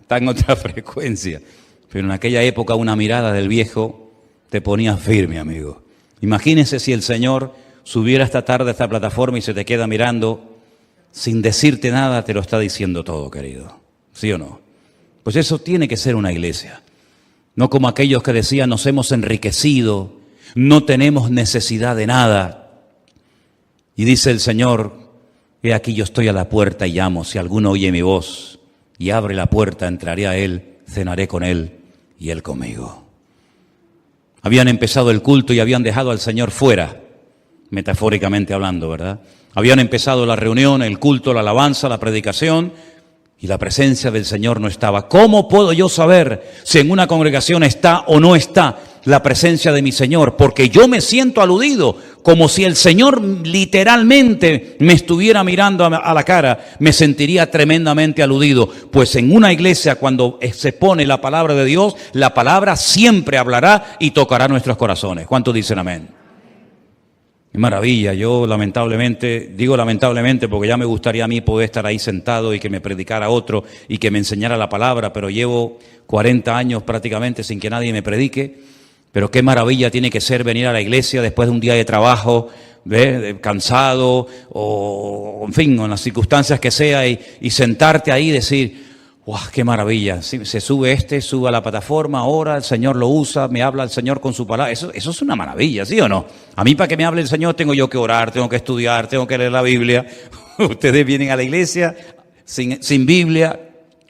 Está en otra frecuencia. Pero en aquella época una mirada del viejo te ponía firme, amigo. Imagínense si el Señor subiera esta tarde a esta plataforma y se te queda mirando, sin decirte nada, te lo está diciendo todo, querido. ¿Sí o no? Pues eso tiene que ser una iglesia. No como aquellos que decían, nos hemos enriquecido, no tenemos necesidad de nada. Y dice el Señor, he aquí yo estoy a la puerta y llamo, si alguno oye mi voz y abre la puerta, entraré a él, cenaré con él y él conmigo. Habían empezado el culto y habían dejado al Señor fuera, metafóricamente hablando, ¿verdad? Habían empezado la reunión, el culto, la alabanza, la predicación, y la presencia del Señor no estaba. ¿Cómo puedo yo saber si en una congregación está o no está la presencia de mi Señor? Porque yo me siento aludido, como si el Señor literalmente me estuviera mirando a la cara, me sentiría tremendamente aludido. Pues en una iglesia, cuando se pone la palabra de Dios, la palabra siempre hablará y tocará nuestros corazones. ¿Cuántos dicen amén? Qué maravilla. Yo lamentablemente, digo lamentablemente porque ya me gustaría a mí poder estar ahí sentado y que me predicara otro y que me enseñara la palabra, pero llevo 40 años prácticamente sin que nadie me predique. Pero qué maravilla tiene que ser venir a la iglesia después de un día de trabajo, cansado o en fin, en las circunstancias que sea y sentarte ahí y decir, ¡wow! ¡Qué maravilla! Se sube a la plataforma, ora, el Señor lo usa, me habla el Señor con su palabra. Eso es una maravilla, ¿sí o no? A mí para que me hable el Señor tengo yo que orar, tengo que estudiar, tengo que leer la Biblia. Ustedes vienen a la iglesia sin Biblia,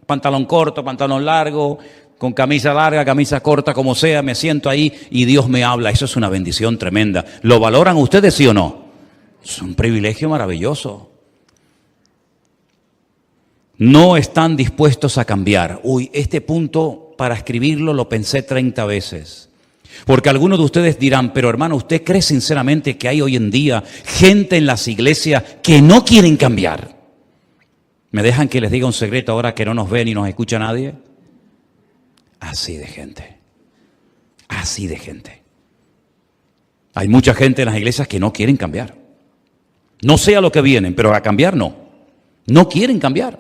pantalón corto, pantalón largo, con camisa larga, camisa corta, como sea, me siento ahí y Dios me habla. Eso es una bendición tremenda. ¿Lo valoran ustedes, sí o no? Es un privilegio maravilloso. No están dispuestos a cambiar. Uy, este punto para escribirlo lo pensé 30 veces. Porque algunos de ustedes dirán, pero hermano, ¿usted cree sinceramente que hay hoy en día gente en las iglesias que no quieren cambiar? ¿Me dejan que les diga un secreto ahora que no nos ve ni nos escucha nadie? Así de gente. Así de gente. Hay mucha gente en las iglesias que no quieren cambiar. No sé a lo que vienen, pero a cambiar no. No quieren cambiar.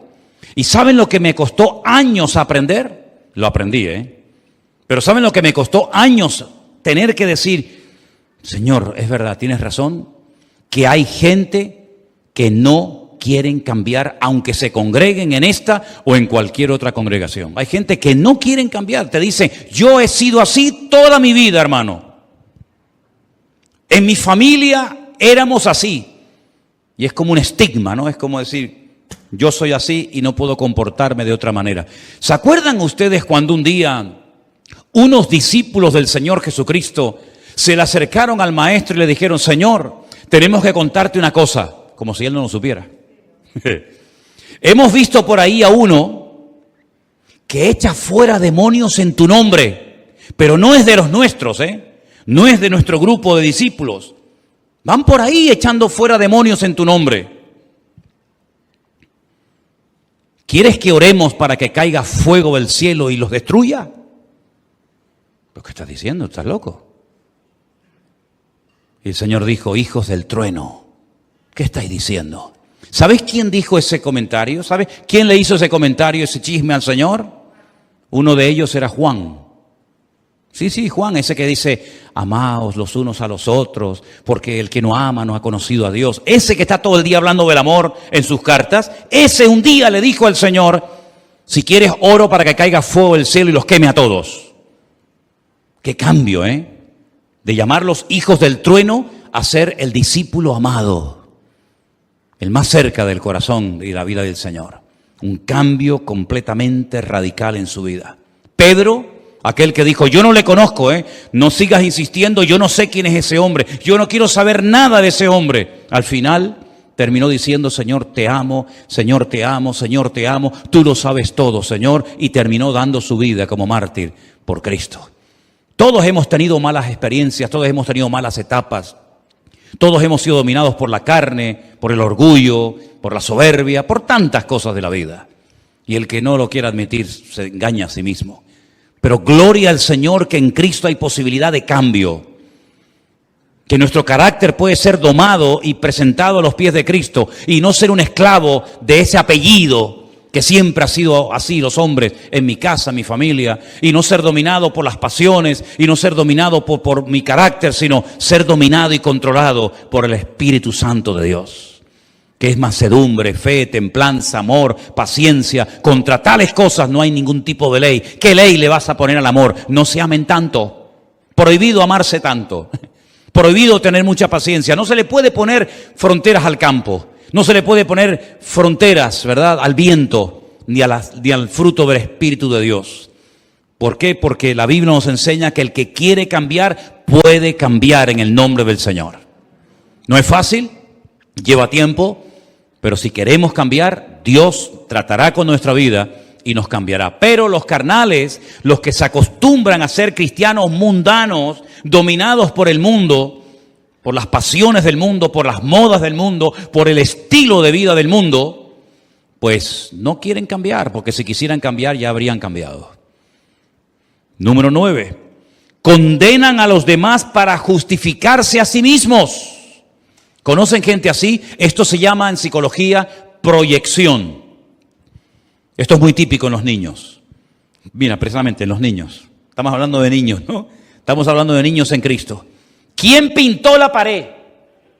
¿Y saben lo que me costó años aprender? Lo aprendí, Pero ¿saben lo que me costó años tener que decir? Señor, es verdad, tienes razón, que hay gente que no quieren cambiar, aunque se congreguen en esta o en cualquier otra congregación. Hay gente que no quieren cambiar. Te dice, yo he sido así toda mi vida, hermano. En mi familia éramos así. Y es como un estigma, ¿no? Es como decir, yo soy así y no puedo comportarme de otra manera. ¿Se acuerdan ustedes cuando un día unos discípulos del Señor Jesucristo se le acercaron al maestro y le dijeron, Señor, tenemos que contarte una cosa, como si él no lo supiera? Hemos visto por ahí a uno que echa fuera demonios en tu nombre, pero no es de los nuestros, no es de nuestro grupo de discípulos. Van por ahí echando fuera demonios en tu nombre. ¿Quieres que oremos para que caiga fuego del cielo y los destruya? ¿Pero qué estás diciendo? ¿Estás loco? Y el Señor dijo, hijos del trueno, ¿qué estáis diciendo? ¿Sabes quién dijo ese comentario? ¿Sabes quién le hizo ese comentario, ese chisme al Señor? Uno de ellos era Juan. Sí, Juan, ese que dice, amaos los unos a los otros, porque el que no ama no ha conocido a Dios. Ese que está todo el día hablando del amor en sus cartas, ese un día le dijo al Señor, si quieres oro para que caiga fuego del cielo y los queme a todos. Qué cambio, de llamarlos hijos del trueno a ser el discípulo amado, el más cerca del corazón y la vida del Señor. Un cambio completamente radical en su vida. Pedro, aquel que dijo, yo no le conozco, no sigas insistiendo, yo no sé quién es ese hombre, yo no quiero saber nada de ese hombre. Al final terminó diciendo, Señor, te amo, Señor, te amo, Señor, te amo, tú lo sabes todo, Señor, y terminó dando su vida como mártir por Cristo. Todos hemos tenido malas experiencias, todos hemos tenido malas etapas, todos hemos sido dominados por la carne, por el orgullo, por la soberbia, por tantas cosas de la vida. Y el que no lo quiera admitir se engaña a sí mismo. Pero gloria al Señor que en Cristo hay posibilidad de cambio. Que nuestro carácter puede ser domado y presentado a los pies de Cristo y no ser un esclavo de ese apellido que siempre ha sido así los hombres en mi casa, en mi familia, y no ser dominado por las pasiones y no ser dominado por mi carácter, sino ser dominado y controlado por el Espíritu Santo de Dios. Que es mansedumbre, fe, templanza, amor, paciencia. Contra tales cosas no hay ningún tipo de ley. ¿Qué ley le vas a poner al amor? No se amen tanto. Prohibido amarse tanto. Prohibido tener mucha paciencia. No se le puede poner fronteras al campo. No se le puede poner fronteras, ¿verdad?, al viento, ni al fruto del Espíritu de Dios. ¿Por qué? Porque la Biblia nos enseña que el que quiere cambiar, puede cambiar en el nombre del Señor. No es fácil, lleva tiempo, pero si queremos cambiar, Dios tratará con nuestra vida y nos cambiará. Pero los carnales, los que se acostumbran a ser cristianos mundanos, dominados por el mundo, por las pasiones del mundo, por las modas del mundo, por el estilo de vida del mundo, pues no quieren cambiar, porque si quisieran cambiar ya habrían cambiado. Número 9. Condenan a los demás para justificarse a sí mismos. ¿Conocen gente así? Esto se llama en psicología proyección. Esto es muy típico en los niños. Mira, precisamente en los niños. Estamos hablando de niños, ¿no? Estamos hablando de niños en Cristo. ¿Quién pintó la pared?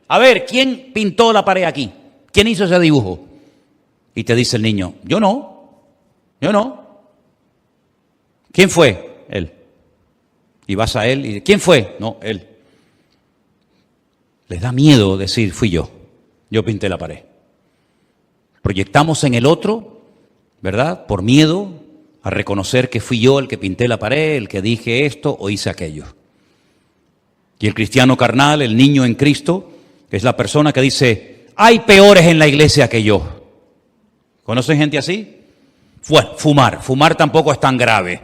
A ver, ¿quién pintó la pared aquí? ¿Quién hizo ese dibujo? Y te dice el niño, yo no. ¿Quién fue? Él. Y vas a él y ¿quién fue? No, él. Les da miedo decir, fui yo pinté la pared. Proyectamos en el otro, ¿verdad? Por miedo a reconocer que fui yo el que pinté la pared, el que dije esto o hice aquello. Y el cristiano carnal, el niño en Cristo, es la persona que dice, hay peores en la iglesia que yo. ¿Conocen gente así? Bueno, fumar tampoco es tan grave.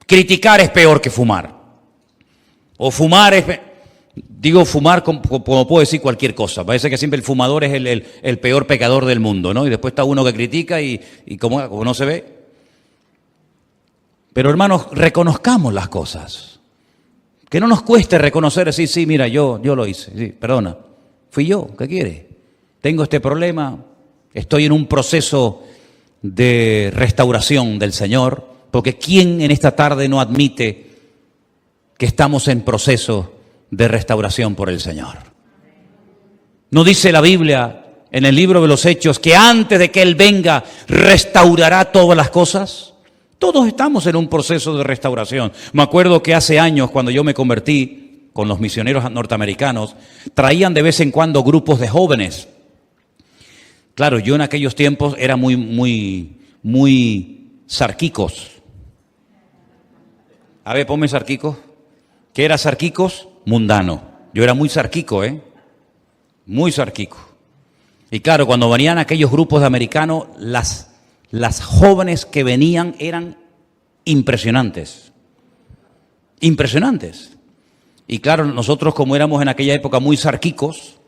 Criticar es peor que fumar. O fumar es... Digo fumar como puedo decir cualquier cosa. Parece que siempre el fumador es el peor pecador del mundo, ¿no? Y después está uno que critica y como no se ve. Pero hermanos, reconozcamos las cosas. Que no nos cueste reconocer, decir, sí, mira, yo lo hice, sí, perdona, fui yo, ¿qué quiere? Tengo este problema, estoy en un proceso de restauración del Señor, porque ¿quién en esta tarde no admite que estamos en proceso de restauración por el Señor? ¿No dice la Biblia en el libro de los Hechos que antes de que Él venga restaurará todas las cosas? Todos estamos en un proceso de restauración. Me acuerdo que hace años, cuando yo me convertí con los misioneros norteamericanos, traían de vez en cuando grupos de jóvenes. Claro, yo en aquellos tiempos era muy sarquicos. A ver, ponme sarquicos. ¿Qué era sarquicos? Mundano. Yo era muy sarquico, muy sarquico. Y claro, cuando venían aquellos grupos de americanos, las jóvenes que venían eran impresionantes. Impresionantes. Y claro, nosotros como éramos en aquella época muy sarquicos,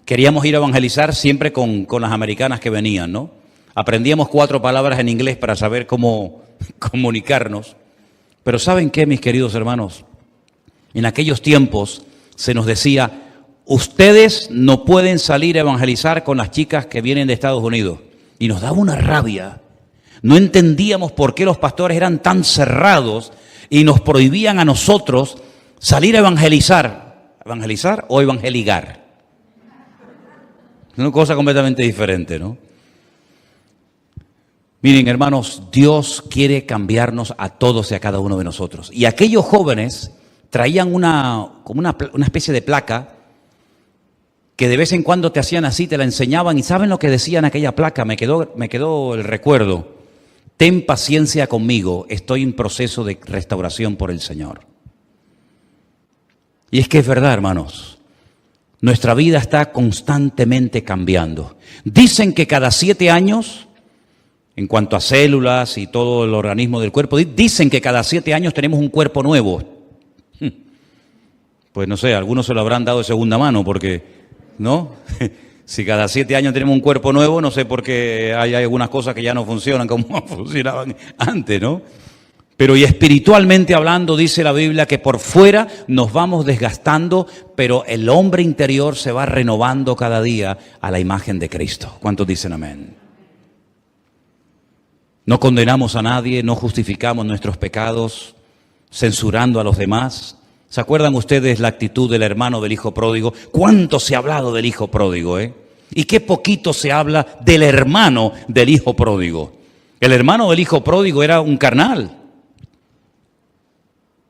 queríamos ir a evangelizar siempre con las americanas que venían, ¿no? Aprendíamos 4 palabras en inglés para saber cómo comunicarnos. Pero ¿saben qué, mis queridos hermanos? En aquellos tiempos se nos decía, ustedes no pueden salir a evangelizar con las chicas que vienen de Estados Unidos. Y nos daba una rabia. No entendíamos por qué los pastores eran tan cerrados y nos prohibían a nosotros salir a evangelizar. ¿Evangelizar o evangeligar? Es una cosa completamente diferente, ¿no? Miren, hermanos, Dios quiere cambiarnos a todos y a cada uno de nosotros. Y aquellos jóvenes traían una especie de placa que de vez en cuando te hacían así, te la enseñaban. ¿Y saben lo que decía en aquella placa? Me quedó el recuerdo. Ten paciencia conmigo, estoy en proceso de restauración por el Señor. Y es que es verdad, hermanos, nuestra vida está constantemente cambiando. Dicen que cada 7 años, en cuanto a células y todo el organismo del cuerpo, dicen que cada 7 años tenemos un cuerpo nuevo. Pues no sé, algunos se lo habrán dado de segunda mano porque, ¿no? Si cada 7 años tenemos un cuerpo nuevo, no sé por qué hay algunas cosas que ya no funcionan como funcionaban antes, ¿no? Pero y espiritualmente hablando, dice la Biblia que por fuera nos vamos desgastando, pero el hombre interior se va renovando cada día a la imagen de Cristo. ¿Cuántos dicen amén? No condenamos a nadie, no justificamos nuestros pecados, censurando a los demás. ¿Se acuerdan ustedes la actitud del hermano del hijo pródigo? ¿Cuánto se ha hablado del hijo pródigo, Y qué poquito se habla del hermano del hijo pródigo. El hermano del hijo pródigo era un carnal.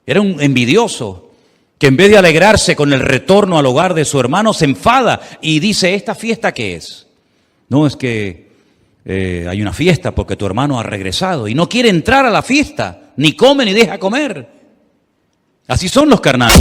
Era un envidioso, que en vez de alegrarse con el retorno al hogar de su hermano, se enfada y dice, ¿esta fiesta qué es? No, es que hay una fiesta porque tu hermano ha regresado y no quiere entrar a la fiesta, ni come ni deja comer. Así son los carnales.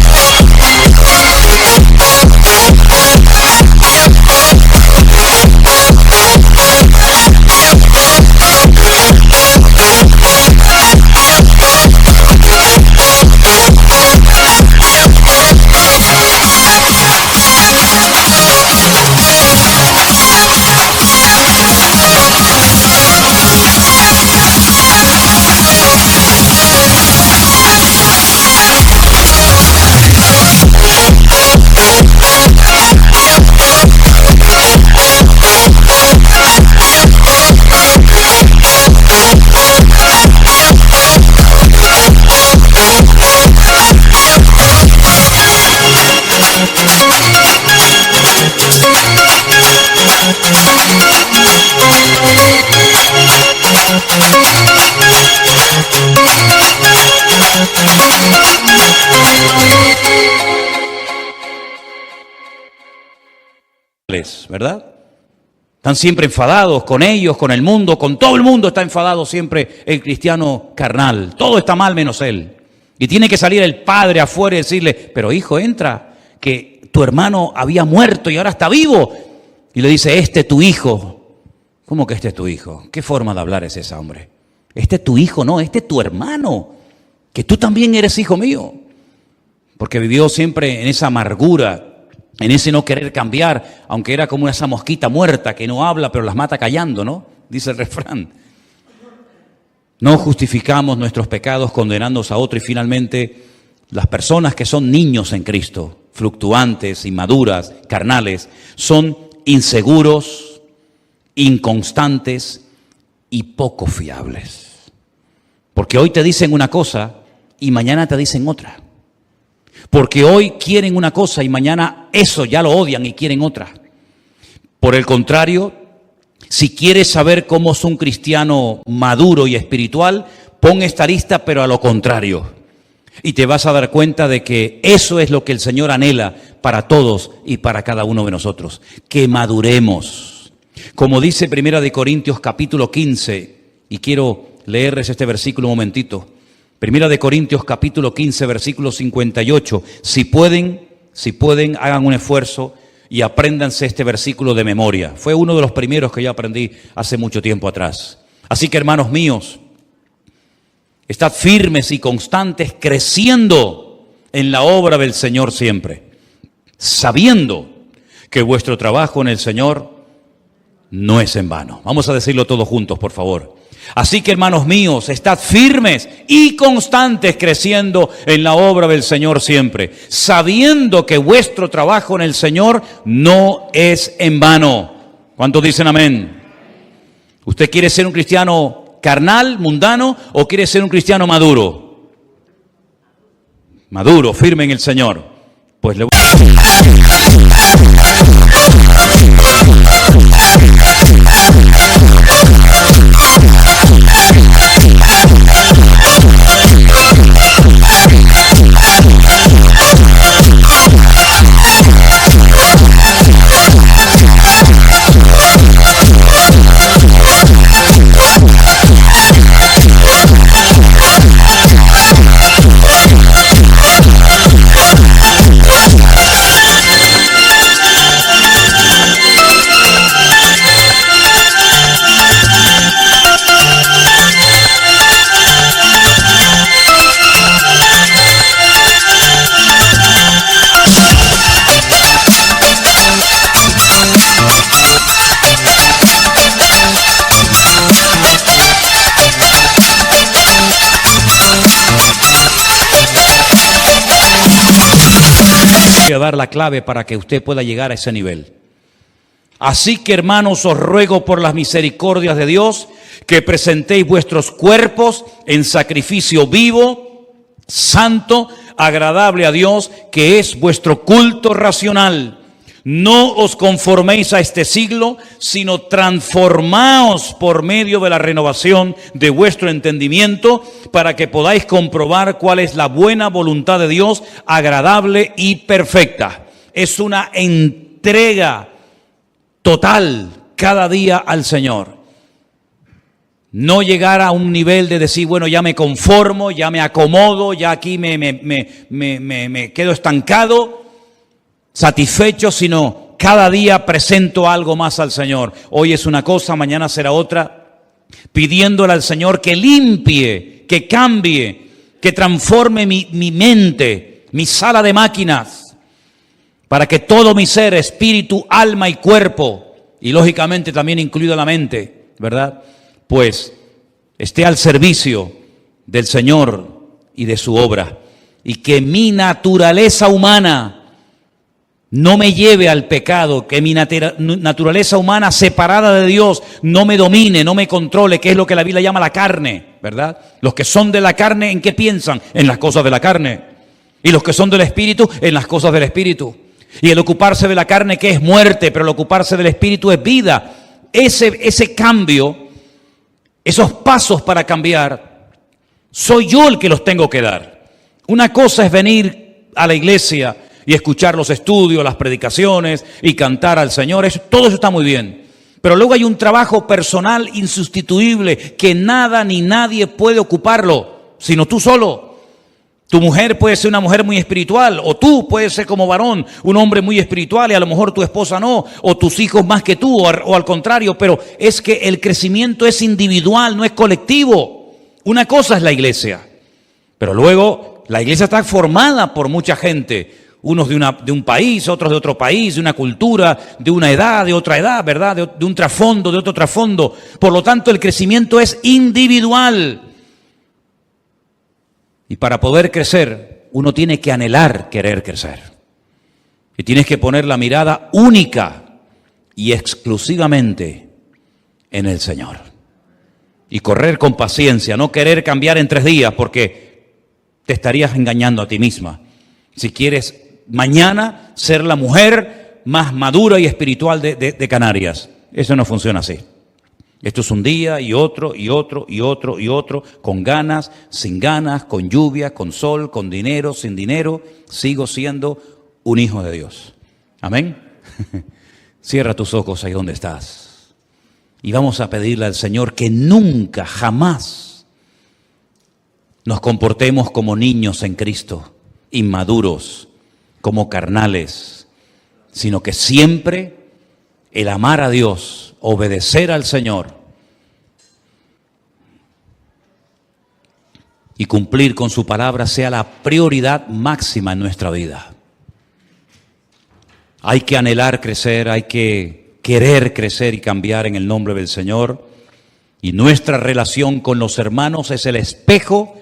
¿Verdad? Están siempre enfadados con ellos, con el mundo, con todo el mundo está enfadado siempre el cristiano carnal. Todo está mal menos él. Y tiene que salir el padre afuera y decirle, pero hijo, entra, que tu hermano había muerto y ahora está vivo. Y le dice, este es tu hijo. ¿Cómo que este es tu hijo? ¿Qué forma de hablar es esa, hombre? Este es tu hijo, no, este es tu hermano. Que tú también eres hijo mío. Porque vivió siempre en esa amargura, en ese no querer cambiar, aunque era como esa mosquita muerta que no habla pero las mata callando, ¿no? Dice el refrán. No justificamos nuestros pecados condenándonos a otro y finalmente las personas que son niños en Cristo, fluctuantes, inmaduras, carnales, son inseguros, inconstantes y poco fiables. Porque hoy te dicen una cosa y mañana te dicen otra. Porque hoy quieren una cosa y mañana eso ya lo odian y quieren otra. Por el contrario, si quieres saber cómo es un cristiano maduro y espiritual, pon esta lista pero a lo contrario. Y te vas a dar cuenta de que eso es lo que el Señor anhela para todos y para cada uno de nosotros. Que maduremos. Como dice 1 Corintios capítulo 15, y quiero leerles este versículo un momentito. 1 Corintios capítulo 15, versículo 58. Si pueden, hagan un esfuerzo y apréndanse este versículo de memoria. Fue uno de los primeros que yo aprendí hace mucho tiempo atrás. Así que, hermanos míos, estad firmes y constantes, creciendo en la obra del Señor siempre, sabiendo que vuestro trabajo en el Señor no es en vano. Vamos a decirlo todos juntos, por favor. Así que, hermanos míos, estad firmes y constantes, creciendo en la obra del Señor siempre, sabiendo que vuestro trabajo en el Señor no es en vano. ¿Cuántos dicen amén? ¿Usted quiere ser un cristiano carnal, mundano, o quiere ser un cristiano maduro? Maduro, firme en el Señor. Pues le voy a dar la clave para que usted pueda llegar a ese nivel. Así que, hermanos, os ruego por las misericordias de Dios que presentéis vuestros cuerpos en sacrificio vivo, santo, agradable a Dios, que es vuestro culto racional. No os conforméis a este siglo, sino transformaos por medio de la renovación de vuestro entendimiento, para que podáis comprobar cuál es la buena voluntad de Dios, agradable y perfecta. Es una entrega total cada día al Señor. No llegar a un nivel de decir, bueno, ya me conformo, ya me acomodo, ya aquí me quedo estancado, satisfecho, sino cada día presento algo más al Señor. Hoy es una cosa, mañana será otra, pidiéndole al Señor que limpie, que cambie, que transforme mi mente, mi sala de máquinas, para que todo mi ser, espíritu, alma y cuerpo, y lógicamente también incluida la mente, ¿verdad?, pues esté al servicio del Señor y de su obra, y que mi naturaleza humana no me lleve al pecado, que mi naturaleza humana separada de Dios no me domine, no me controle, que es lo que la Biblia llama la carne, ¿verdad? Los que son de la carne, ¿en qué piensan? En las cosas de la carne. Y los que son del Espíritu, en las cosas del Espíritu. Y el ocuparse de la carne, que es muerte, pero el ocuparse del Espíritu es vida. Ese cambio, esos pasos para cambiar, soy yo el que los tengo que dar. Una cosa es venir a la iglesia y escuchar los estudios, las predicaciones y cantar al Señor. Todo eso está muy bien. Pero luego hay un trabajo personal insustituible que nada ni nadie puede ocuparlo, sino tú solo. Tu mujer puede ser una mujer muy espiritual, o tú puedes ser como varón, un hombre muy espiritual, y a lo mejor tu esposa no, o tus hijos más que tú, o al contrario, pero es que el crecimiento es individual, no es colectivo. Una cosa es la iglesia, pero luego la iglesia está formada por mucha gente. Unos de un país, otros de otro país, de una cultura, de una edad, de otra edad, ¿verdad? De un trasfondo, de otro trasfondo. Por lo tanto, el crecimiento es individual. Y para poder crecer, uno tiene que anhelar querer crecer. Y tienes que poner la mirada única y exclusivamente en el Señor. Y correr con paciencia, no querer cambiar en 3 días, porque te estarías engañando a ti misma. Si quieres mañana ser la mujer más madura y espiritual de Canarias, eso no funciona así. Esto es un día y otro, y otro, y otro, y otro, con ganas, sin ganas, con lluvia, con sol, con dinero, sin dinero, sigo siendo un hijo de Dios. Amén. Cierra tus ojos ahí donde estás. Y vamos a pedirle al Señor que nunca, jamás nos comportemos como niños en Cristo, inmaduros, como carnales, sino que siempre el amar a Dios, obedecer al Señor y cumplir con su palabra sea la prioridad máxima en nuestra vida. Hay que anhelar crecer, hay que querer crecer y cambiar en el nombre del Señor. Y nuestra relación con los hermanos es el espejo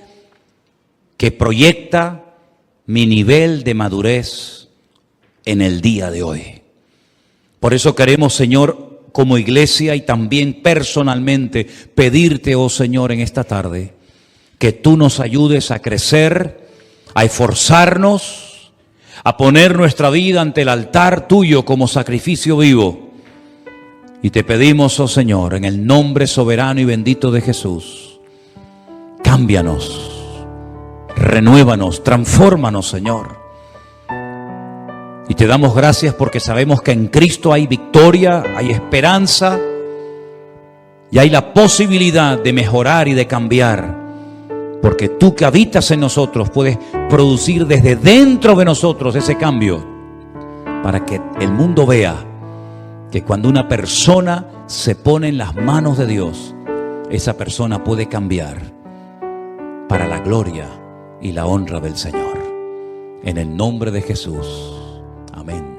que proyecta mi nivel de madurez en el día de hoy. Por eso queremos, Señor, como iglesia y también personalmente, pedirte, oh Señor, en esta tarde, que tú nos ayudes a crecer, a esforzarnos, a poner nuestra vida ante el altar tuyo como sacrificio vivo. Y te pedimos, oh Señor, en el nombre soberano y bendito de Jesús, cámbianos, renuévanos, transfórmanos, Señor. Y te damos gracias porque sabemos que en Cristo hay victoria, hay esperanza y hay la posibilidad de mejorar y de cambiar. Porque tú que habitas en nosotros puedes producir desde dentro de nosotros ese cambio para que el mundo vea que cuando una persona se pone en las manos de Dios, esa persona puede cambiar para la gloria y la honra del Señor. En el nombre de Jesús. Amén.